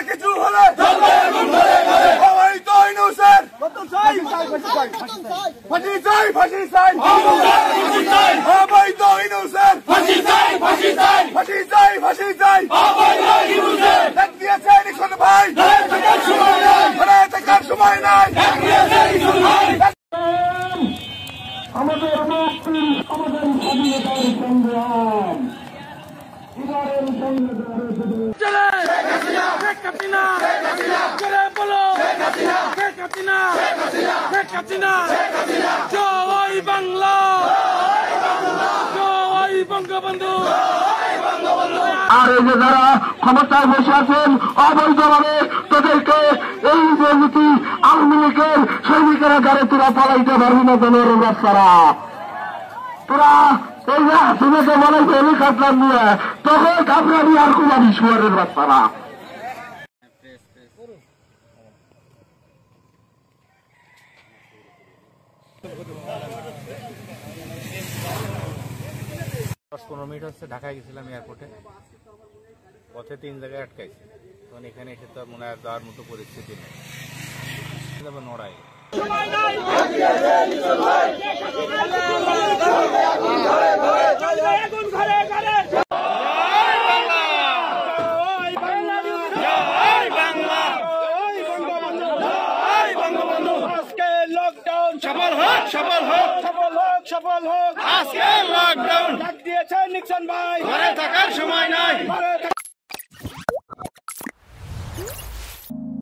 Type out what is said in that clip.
কিছু হলে অবৈধ ইউনূসের ফাঁসি চাই অবৈধ ইউনূসের ফাঁসি চাই ডাক দিয়েছে লিখন ভাই ঘরে থাকার সময় নাই। আমাদের মুক্তির সমাধান স্বাধীনতার সংগ্রাম এবারের জয় বাংলা, জয় বঙ্গবন্ধু। আর এই যে যারা ক্ষমতায় বসে আছেন অবৈধভাবে তাদেরকে এই যে নীতি আওয়ামী লীগের সৈনিকেরা গাড়ি তোরা পালাইতে পারবি না দলের রাস্তারা তোরা এই যে হাসিনাকে বলাইছে হেলিকপ্টার নিয়ে তখন কাপড়ারি আর কুমারী শুয়ারের রাস্তারা। দশ 15 মিনিট হচ্ছে ঢাকায় গেছিলাম এয়ারপোর্টে, পথে 3 জায়গায় আটকাইছি। তখন এখানে এসে তো মনে হয় যাওয়ার মতো পরিস্থিতি নেই, নড়াই সফল হোক আজকে লকডাউন। ডাক দিয়েছে নিক্সন ভাই, ঘরে থাকার সময় নাই।